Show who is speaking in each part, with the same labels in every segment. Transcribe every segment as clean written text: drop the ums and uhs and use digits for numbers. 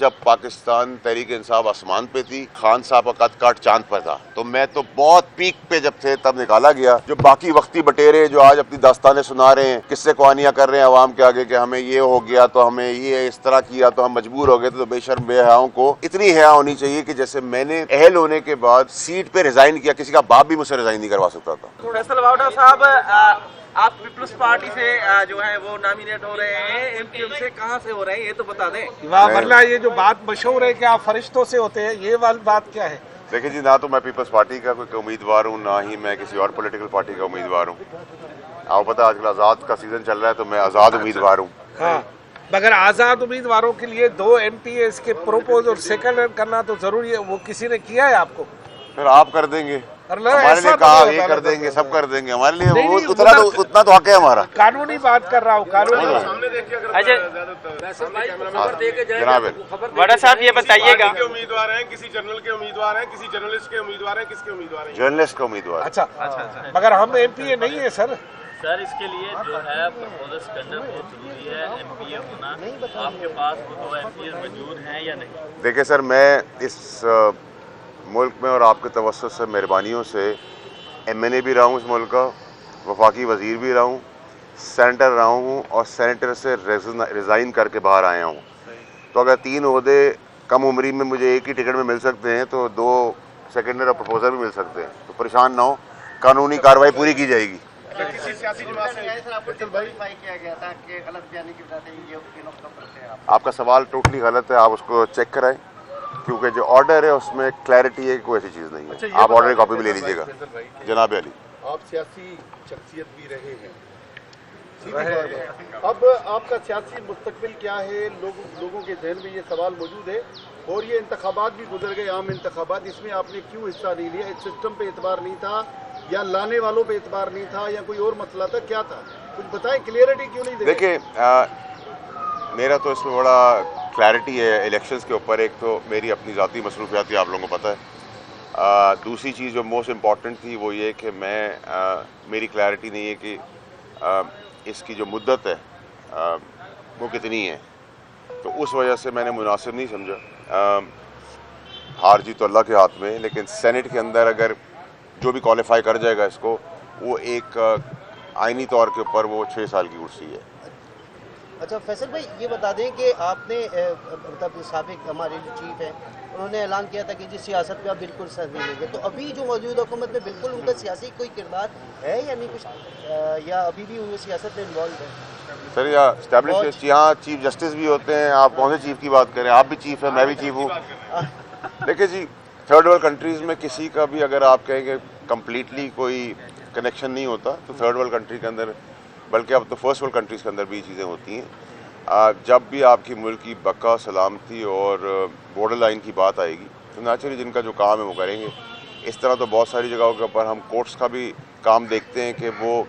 Speaker 1: जब पाकिस्तान तहरीक इंसाफ आसमान पे थी, खान साहब का कद काट चांद पर था, तो मैं तो बहुत पीक पे जब थे तब निकाला गया। जो बाकी वक्ती बटेरे जो आज अपनी दास्तानें सुना रहे हैं, किस्से कहानियां कर रहे हैं अवाम के आगे कि हमें ये हो गया तो हमें ये इस तरह किया तो हम मजबूर हो गए, तो बेशर्म बेहयाओं को इतनी हया होनी चाहिए कि जैसे मैंने अहल होने के बाद सीट पे रिजाइन किया, किसी का बाप भी मुझसे रिजाइन नहीं करवा सकता था।
Speaker 2: फैसल वाउडा साहब, आप पीपल्स पार्टी से जो है वो नॉमिनेट हो रहे हैं, एमपीएम से कहाँ से हो रहे हैं ये तो बता दें।
Speaker 3: वरना ये जो बात मशहूर है कि आप फरिश्तों से होते हैं, ये वाली बात क्या है?
Speaker 1: देखिए जी, ना तो मैं पीपल्स पार्टी का कोई उम्मीदवार हूँ, ना ही मैं किसी और पॉलिटिकल पार्टी का उम्मीदवार हूँ। आपको पता है आजकल आज़ाद का सीजन चल रहा है, तो मैं आज़ाद उम्मीदवार हूँ।
Speaker 3: हाँ, मगर आज़ाद उम्मीदवारों के लिए 2 MPs के प्रपोज और सेकंड करना तो जरूरी है। वो किसी ने किया है आपको?
Speaker 1: फिर आप कर देंगे, हमारे लिए कहा ये कर देंगे, सब कर देंगे हमारे लिए। वो उतना तो हक है हमारा।
Speaker 3: कानूनी बात कर रहा हूँ, कानूनी।
Speaker 1: जनाब
Speaker 4: वाडा साहब ये बताइएगा,
Speaker 5: उम्मीदवार हैं, किसी जर्नल के उम्मीदवार हैं, किसी जर्नलिस्ट के उम्मीदवार हैं, किसके उम्मीदवार हैं?
Speaker 1: जर्नलिस्ट का उम्मीदवार।
Speaker 3: अच्छा, मगर हम MPA नहीं है सर।
Speaker 6: सर इसके लिए जो है प्रपोजल्स करना बहुत जरूरी है, एमपीए होना। आपके पास वो 2 एमपीए मौजूद हैं या नहीं?
Speaker 1: देखिए सर, मैं इस मुल्क में और आपके तवज्जुह से, मेहरबानियों से MNA भी रहा हूँ इस मुल्क का, वफाकी वज़ीर भी रहा हूँ, सेनेटर रहा हूँ और सेनेटर से रिज़ाइन करके बाहर आया हूँ। तो अगर 3 ओहदे कम उम्री में मुझे एक ही टिकट में मिल सकते हैं, तो 2 सेकेंडरी और प्रपोजल भी मिल सकते हैं। तो परेशान ना हो, कानूनी कार्रवाई पूरी की जाएगी।
Speaker 5: किसी सियासी जमात से
Speaker 2: किया गया था कि गलत बयानी की वजह से ये तीनों खत्म करते हैं।
Speaker 1: आपका सवाल टोटली गलत है, आप उसको चेक कराएं, क्योंकि जो ऑर्डर है उसमें क्लैरिटी है कि कोई ऐसी चीज़ नहीं है।
Speaker 5: अच्छा,
Speaker 1: आप ऑर्डर की कॉपी भी ले लीजिएगा। जनाब अली,
Speaker 5: आप सियासी शख्सियत भी रहे हैं, अब आपका सियासी मुस्तकबिल क्या है? लोगों के जहन में ये सवाल मौजूद है, और ये इंतखाबात भी गुजर गए, आम इंतखाबात, इसमें आपने क्यों हिस्सा नहीं लिया? इस सिस्टम पे एतबार नहीं था, या लाने वालों पे एतबार नहीं था, या कोई और मसला था? क्या था, कुछ बताएं, क्लियरिटी क्यों नहीं दे?
Speaker 1: देखिए, मेरा तो इसमें बड़ा क्लैरिटी है इलेक्शंस के ऊपर। एक तो मेरी अपनी ज़ाती मसरूफियात थी, आप लोगों को पता है। दूसरी चीज़ जो मोस्ट इम्पॉर्टेंट थी वो ये कि मेरी क्लैरिटी नहीं है कि इसकी जो मुद्दत है वो कितनी है, तो उस वजह से मैंने मुनासिब नहीं समझा। हार जीत तो अल्लाह के हाथ में है, लेकिन सेनेट के अंदर अगर जो भी क्वालिफाई कर जाएगा इसको, वो एक आइनी तौर के ऊपर वो 6 साल की कुर्सी है।
Speaker 7: अच्छा फैसल भाई, ये बता दें कि आपने मतलब साबिक हमारे जो चीफ हैं उन्होंने ऐलान किया था कि जिस सियासत पे आप बिल्कुल साथ नहीं लेंगे, तो अभी जो मौजूदा हुकूमत में बिल्कुल उनका सियासी कोई किरदार है या नहीं कुछ, या अभी भी वो सियासत में इन्वॉल्व है?
Speaker 1: सर, यहाँ स्टैब्लिश यहाँ चीफ जस्टिस भी होते हैं। आप कौन से चीफ की बात करें? आप भी चीफ हैं, मैं भी चीफ हूँ। देखिए जी, थर्ड वर्ल्ड कंट्रीज़ में किसी का भी अगर आप कहेंगे कम्प्लीटली कोई कनेक्शन नहीं होता, तो थर्ड वर्ल्ड कंट्री के अंदर, बल्कि अब तो फर्स्ट वर्ल्ड कंट्रीज़ के अंदर भी चीज़ें होती हैं। जब भी आपकी मुल्क की बका, सलामती और बॉर्डर लाइन की बात आएगी, तो नेचुरली जिनका जो काम है वो करेंगे। इस तरह तो बहुत सारी जगहों के ऊपर हम कोर्ट्स का भी काम देखते हैं कि वो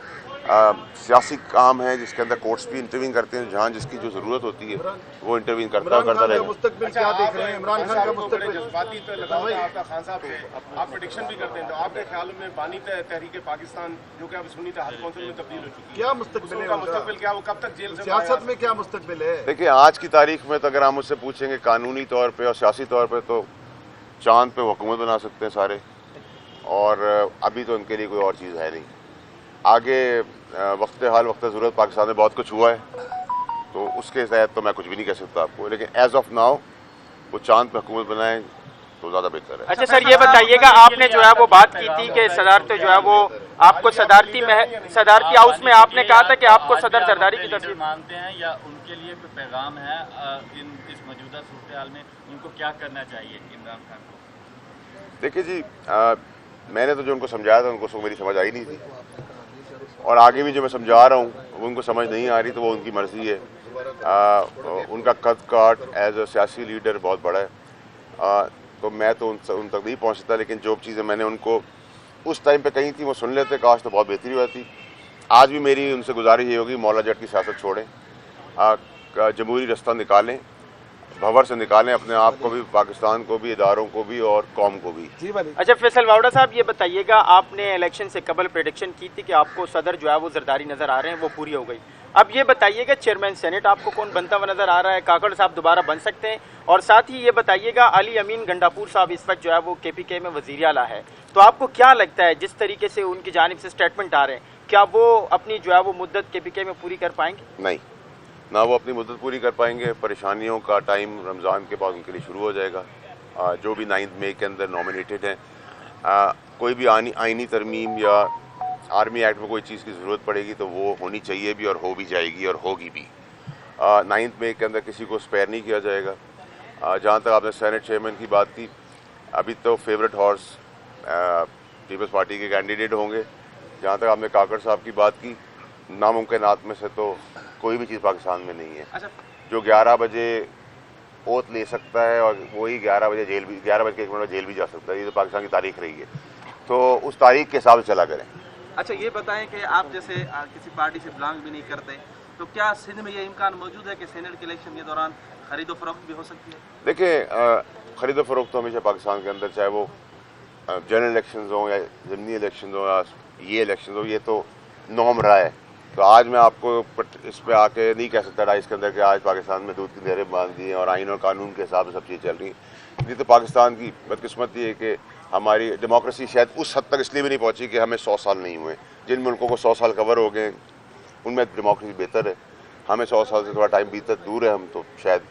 Speaker 1: सियासी काम है जिसके अंदर कोर्ट्स भी इंटरवीन करते हैं, जहाँ जिसकी जो ज़रूरत होती है वो इंटरवीन करता रहेगा।
Speaker 5: मुस्तकबिल क्या देख रहे हैं? इमरान खान का मुस्तकबिल जज्बाती तो लगा हुआ है आपका खान साहब से, आप प्रेडिक्शन भी करते हैं, तो आपके ख्याल में बानी तहरीक पाकिस्तान जो कि अब सुन्नी तहत कौंसिल में तब्दील हो चुकी है, क्या मुस्तकबिल है? मुस्तकबिल क्या, वो कब तक जेल से, सियासत में क्या मुस्तकबिल है?
Speaker 1: देखिए, आज की तारीख में तो अगर हम मुझसे पूछेंगे कानूनी तौर पर और सियासी तौर पर, तो चाँद पे हुकूमत बना सकते हैं सारे, और अभी तो उनके लिए कोई और चीज़ है नहीं। आगे वक्त हाल वक्त ज़रूरत पाकिस्तान में बहुत कुछ हुआ है, तो उसके तहत तो मैं कुछ भी नहीं कह सकता आपको, लेकिन एज ऑफ नाउ वो चांद पे हुकूमत बनाए तो ज़्यादा बेहतर है।
Speaker 4: अच्छा सर, ये बताइएगा, आपने जो है वो बात की थी कि सदारत जो है वो आपको सदारती हाउस में आपने कहा था कि आपको सदर जरदारी की तस्वीर
Speaker 6: मानते हैं, या उनके लिए कोई पैगाम है इस मौजूदा सूरत हाल में, उनको क्या करना चाहिए इमरान खान को?
Speaker 1: देखिए जी, मैंने तो जो उनको समझाया था उनको मेरी समझ आई नहीं थी, और आगे भी जो मैं समझा रहा हूँ वो उनको समझ नहीं आ रही, तो वो उनकी मर्ज़ी है। उनका कद काट एज अ सियासी लीडर बहुत बड़ा है, तो मैं तो उन तक नहीं पहुँच सकता, लेकिन जो चीज़ें मैंने उनको उस टाइम पे कही थी वो सुन लेते, काश तो बहुत बेहतरी हुई थी। आज भी मेरी उनसे गुजारिश ये होगी, मौला जट की सियासत छोड़ें, जमहूरी रास्ता निकालें, भंवर से निकालें अपने आप को भी, पाकिस्तान को भी, इदारों को भी और कौम को भी।
Speaker 4: अच्छा फैसल वाउडा साहब, ये बताइएगा, आपने इलेक्शन से कबल प्रेडिक्शन की थी कि आपको सदर जो है वो जरदारी नजर आ रहे हैं, वो पूरी हो गई, अब ये बताइएगा चेयरमैन सेनेट आपको कौन बनता हुआ नजर आ रहा है? काकड़ साहब दोबारा बन सकते हैं? और साथ ही ये बताइएगा अली अमीन गंडापुर साहब इस वक्त जो है वो KPK में वजीर आला है, तो आपको क्या लगता है जिस तरीके से उनकी जानिब से स्टेटमेंट आ रहे हैं, क्या वो अपनी जो है वो मुद्दत KPK में पूरी कर पाएंगे?
Speaker 1: नहीं, ना वो अपनी मुद्दत पूरी कर पाएंगे। परेशानियों का टाइम रमज़ान के बाद उनके लिए शुरू हो जाएगा। जो भी 9 मई के अंदर नॉमिनेटेड हैं, कोई भी आइनी तरमीम या आर्मी एक्ट में कोई चीज़ की ज़रूरत पड़ेगी तो वो होनी चाहिए भी और हो भी जाएगी और होगी भी। 9 मई के अंदर किसी को स्पेयर नहीं किया जाएगा। जहाँ तक आपने सेनेट चेयरमैन की बात की, अभी तो फेवरेट हॉर्स पीपल्स पार्टी के कैंडिडेट होंगे। जहाँ तक आपने काकड़ साहब की बात की, नामुमकिनात में से तो कोई भी चीज़ पाकिस्तान में नहीं है।
Speaker 2: अच्छा,
Speaker 1: जो 11 बजे ओथ ले सकता है और वही 11 बजे जेल भी 11 बज के 1 मिनट जेल भी जा सकता है। ये तो पाकिस्तान की तारीख रही है, तो उस तारीख के हिसाब से चला करें।
Speaker 2: अच्छा, ये बताएं कि आप जैसे किसी पार्टी से बिलोंग भी नहीं करते, तो क्या सिंध में ये इम्कान मौजूद है कि सेनेट के इलेक्शन के दौरान खरीदो फरोख्त भी हो सकती है?
Speaker 1: देखिए, खरीदो फरोख्त तो हमेशा पाकिस्तान के अंदर, चाहे वो जनरल इलेक्शन हो या ज़िमनी इलेक्शन हो या ये इलेक्शन हो, ये तो नॉर्म रहा है। तो आज मैं आपको इस पे आके नहीं कह सकता इसके अंदर कि आज पाकिस्तान में दूध की नहरें बांध दी हैं और आइन और कानून के हिसाब से सब चीज़ चल रही हैं। ये तो पाकिस्तान की बदकिस्मती है कि हमारी डेमोक्रेसी शायद उस हद तक इसलिए भी नहीं पहुंची कि हमें 100 साल नहीं हुए। जिन मुल्कों को 100 साल कवर हो गए उनमें डेमोक्रेसी बेहतर है। हमें 100 साल से थोड़ा टाइम बीता दूर है, हम तो शायद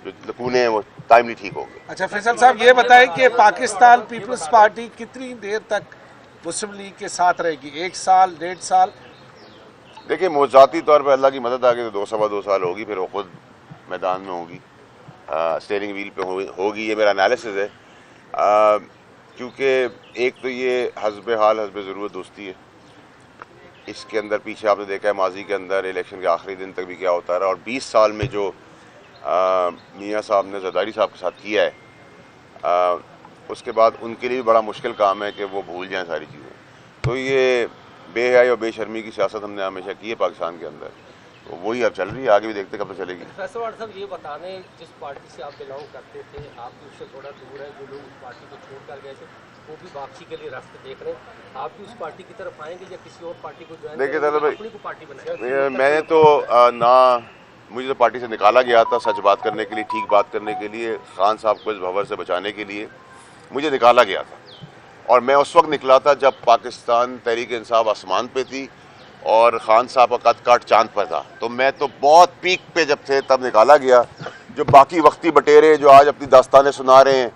Speaker 1: जो लकूने हैं वो टाइम नहीं ठीक हो गए।
Speaker 3: अच्छा फैसल साहब, ये बताएं कि पाकिस्तान पीपल्स पार्टी कितनी देर तक मुस्लिम लीग के साथ रहेगी? 1 साल, 1.5 साल?
Speaker 1: देखिए, मोजाती तौर पर अल्लाह की मदद आ गई तो 2 सवा 2 साल होगी, फिर वो खुद मैदान में होगी, स्टीयरिंग व्हील पे होगी। ये मेरा एनालिसिस है, क्योंकि एक तो ये हस्ब हाल हस्ब ज़रूरत दोस्ती है। इसके अंदर पीछे आपने देखा है माजी के अंदर इलेक्शन के आखिरी दिन तक भी क्या होता रहा, और 20 साल में जो मियाँ साहब ने जरदारी साहब के साथ किया है, उसके बाद उनके लिए भी बड़ा मुश्किल काम है कि वो भूल जाएं सारी चीज़ें। तो ये बेहयाई और बेशर्मी की सियासत हमने हमेशा की है पाकिस्तान के अंदर, तो वही अब चल रही है, आगे भी देखते कब तक चलेगी।
Speaker 8: फैसल साहब, ये बता दें, जिस पार्टी से आप बिलोंग करते थे, आप भी उससे थोड़ा दूर है, जो लोग उस पार्टी को छोड़ कर गए थे वो भी वापसी के लिए रास्ते देख रहे हैं, आप भी उस पार्टी की तरफ आएंगे या किसी और पार्टी को ज्वाइन
Speaker 1: देखिए दादा भाई,
Speaker 8: अपनी को पार्टी बनाएंगे?
Speaker 1: मैंने तो ना, मुझे तो पार्टी से निकाला गया था सच बात करने के लिए, ठीक बात करने के लिए, खान साहब को इस भंवर से बचाने के लिए मुझे निकाला गया था। और मैं उस वक्त निकला था जब पाकिस्तान तहरीक इंसाफ आसमान पे थी और खान साहब का कद काट चांद पर था। तो मैं तो बहुत पीक पे जब थे तब निकाला गया। जो बाकी वक्ती बटेरे जो आज अपनी दास्तानें सुना रहे हैं,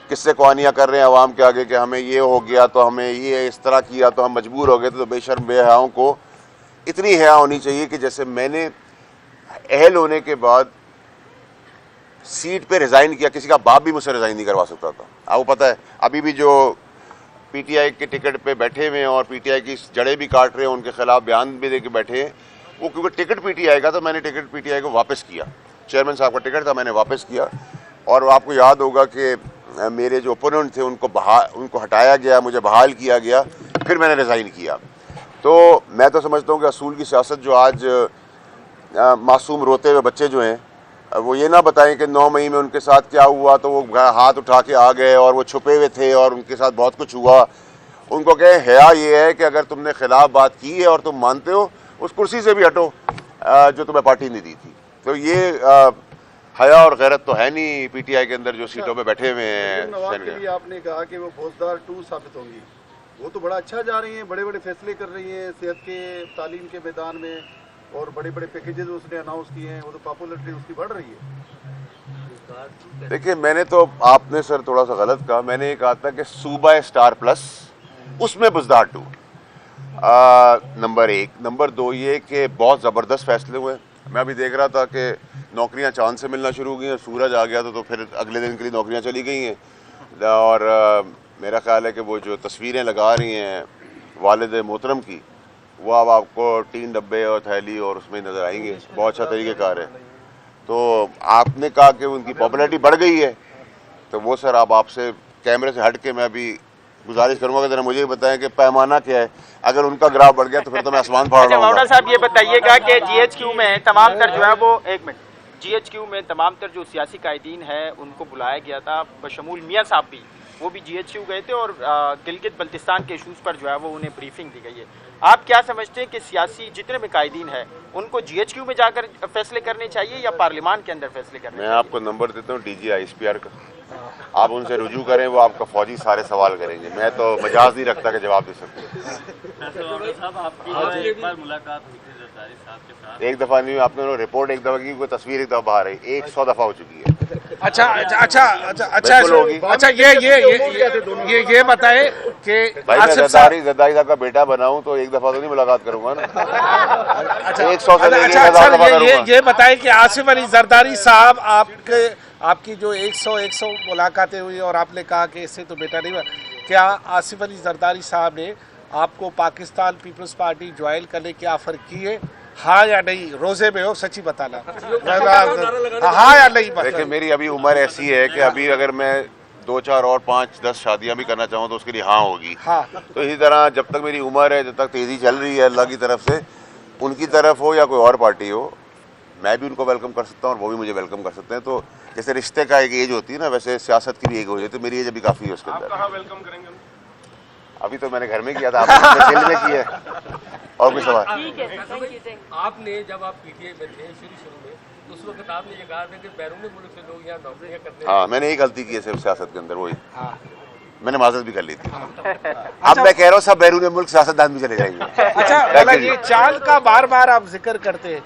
Speaker 1: किस्से कहानियाँ कर रहे हैं आवाम के आगे कि हमें ये हो गया तो हमें ये इस तरह किया तो हम मजबूर हो गए, तो बेशर्म बेहयाओं को इतनी हया होनी चाहिए कि जैसे मैंने अहल होने के बाद सीट पे रिज़ाइन किया, किसी का बाप भी मुझसे रिज़ाइन नहीं करवा सकता था। आपको पता है, अभी भी जो PTI के टिकट पे बैठे हुए हैं और PTI की जड़ें भी काट रहे हैं, उनके खिलाफ बयान भी दे के बैठे हैं, वो क्योंकि टिकट PTI का था, मैंने टिकट PTI को वापस किया। चेयरमैन साहब का टिकट था, मैंने वापस किया। और आपको याद होगा कि मेरे जो ओपोनेंट थे उनको हटाया गया, मुझे बहाल किया गया, फिर मैंने रिज़ाइन किया। तो मैं तो समझता हूँ कि असूल की सियासत जो आज मासूम रोते हुए बच्चे जो हैं वो ये ना बताएं कि 9 मई में उनके साथ क्या हुआ तो वो हाथ उठा के आ गए और वो छुपे हुए थे और उनके साथ बहुत कुछ हुआ। उनको कहें हया ये है कि अगर तुमने खिलाफ बात की है और तुम मानते हो, उस कुर्सी से भी हटो जो तुम्हें पार्टी ने दी थी। तो ये हया और गैरत तो है नहीं PTI के अंदर जो सीटों पे बैठे हुए हैं।
Speaker 5: नवाज के लिए आपने कहा कि वो फौजदार 2 साबित होंगी, वो तो बड़ा अच्छा जा रही हैं, बड़े बड़े फैसले कर रही हैं सेहत के, तालीम के मैदान में, और बड़े बड़े पैकेजेस उसने अनाउंस किए हैं, वो तो पॉपुलरिटी उसकी बढ़ रही है।
Speaker 1: देखिए, मैंने तो, आपने सर थोड़ा सा गलत कहा, मैंने ये कहा था कि सूबा स्टार प्लस उसमें बुज़दार 2 नंबर 1। नंबर 2 ये कि बहुत ज़बरदस्त फैसले हुए। मैं अभी देख रहा था कि नौकरियां चांद से मिलना शुरू हो गई हैं, सूरज आ गया तो फिर अगले दिन के लिए नौकरियां चली गई हैं। और मेरा ख्याल है कि वो जो तस्वीरें लगा रही हैं वालिद मोहतरम की, वो अब आपको 3 डब्बे और थैली और उसमें नज़र आएंगे। बहुत अच्छा तरीक़ेकार है। तो आपने कहा कि उनकी पॉपुलैरिटी बढ़ गई है, तो वो सर अब आपसे कैमरे से हट के मैं भी गुजारिश करूंगा कि जरा मुझे बताएं कि पैमाना क्या है। अगर उनका ग्राफ बढ़ गया तो फिर तो मैं आसमान फाड़ रहा हूँ।
Speaker 4: साहब, ये बताइएगा कि GHQ में तमाम तर जो है वो, एक मिनट, GHQ में तमाम तर जो सियासी कायदीन है उनको बुलाया गया था, बशमूल मियाँ साहब भी, वो भी GHQ गए थे और गिलगित बल्तिस्तान के इशूज़ पर जो है वो उन्हें ब्रीफिंग दी गई है। आप क्या समझते हैं कि सियासी जितने भी कायदीन हैं उनको GHQ में जाकर फैसले करने चाहिए या पार्लियामान के अंदर फैसले करने
Speaker 1: मैं आपको नंबर देता हूँ DG ISPR का, आप उनसे रुजू करें, वो आपका फौजी सारे सवाल करेंगे। मैं तो मजाज नहीं रखता कि जवाब दे सकते।
Speaker 6: साहब आपकी एक बार मुलाकात हुई थी जरदारी साहब के साथ,
Speaker 1: एक दफा नहीं, आपने रिपोर्ट एक दफा की, कोई तस्वीर एक दफा बाहर आई, 100 दफा हो चुकी है।
Speaker 3: अच्छा अच्छा अच्छा अच्छा अच्छा
Speaker 1: बिल्कुल होगी।
Speaker 3: अच्छा ये बताए कि
Speaker 1: भाई मैं
Speaker 3: आसिफ साहब
Speaker 1: जरदारी साहब का बेटा बनाऊं तो एक दफा तो नहीं मुलाकात करूंगा ना।
Speaker 3: अच्छा
Speaker 1: 100 से लेके
Speaker 3: अच्छा
Speaker 1: 1000
Speaker 3: सर
Speaker 1: दफा करूंगा।
Speaker 3: ये बताए कि आसिफ अली जरदारी साहब आपकी जो 100 मुलाकातें हुई और आपने कहा कि इससे तो बेटा नहीं हुआ, क्या आसिफ अली जरदारी साहब ने आपको पाकिस्तान पीपल्स पार्टी ज्वाइन करने की ऑफर की है, हाँ या नहीं? रोजे में हो, सच्ची बताना, हाँ या नहीं?
Speaker 1: देखिए मेरी अभी उम्र ऐसी है कि अभी अगर मैं 2, 4 और 5, 10 शादियां भी करना चाहूँ तो उसके लिए हाँ होगी।
Speaker 3: हाँ
Speaker 1: तो इसी तरह जब तक मेरी उम्र है, जब तक तेजी चल रही है अल्लाह की तरफ से, उनकी तरफ हो या कोई और पार्टी हो, मैं भी उनको वेलकम कर सकता हूँ और वो भी मुझे वेलकम कर सकते हैं। तो जैसे रिश्ते का एक एज होती है ना, वैसे सियासत की भी एक एज होती है। तो मेरी एज अभी काफ़ी है उसके अंदर।
Speaker 2: वेलकम करेंगे?
Speaker 1: अभी तो मैंने घर में किया था, आपने दिल में किया है। और कोई सवाल?
Speaker 8: आपने जब आप PTI में थे शुरू में, तो उस वक्त आपने ये कहा था कि बैरून मुल्क से लोग यहाँ नौकरियाँ करते हैं।
Speaker 1: हाँ, मैंने एक गलती की है सिर्फ सियासत के अंदर, वही मैंने माजरत भी कर ली थी। अब मैं कह रहा हूँ सब बैरून मुल्क सियासतदान भी चले जाएंगे।
Speaker 3: अच्छा मतलब ये चांद का बार बार आप जिक्र करते हैं,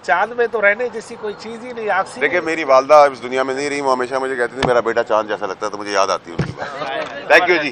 Speaker 3: चांद में तो रहने जैसी कोई चीज ही नहीं आपसी।
Speaker 1: देखिए मेरी वालदा इस दुनिया में नहीं रही, वो हमेशा मुझे कहती थी मेरा बेटा चांद जैसा लगता है, तो मुझे याद आती है उनकी बात। Thank you ji.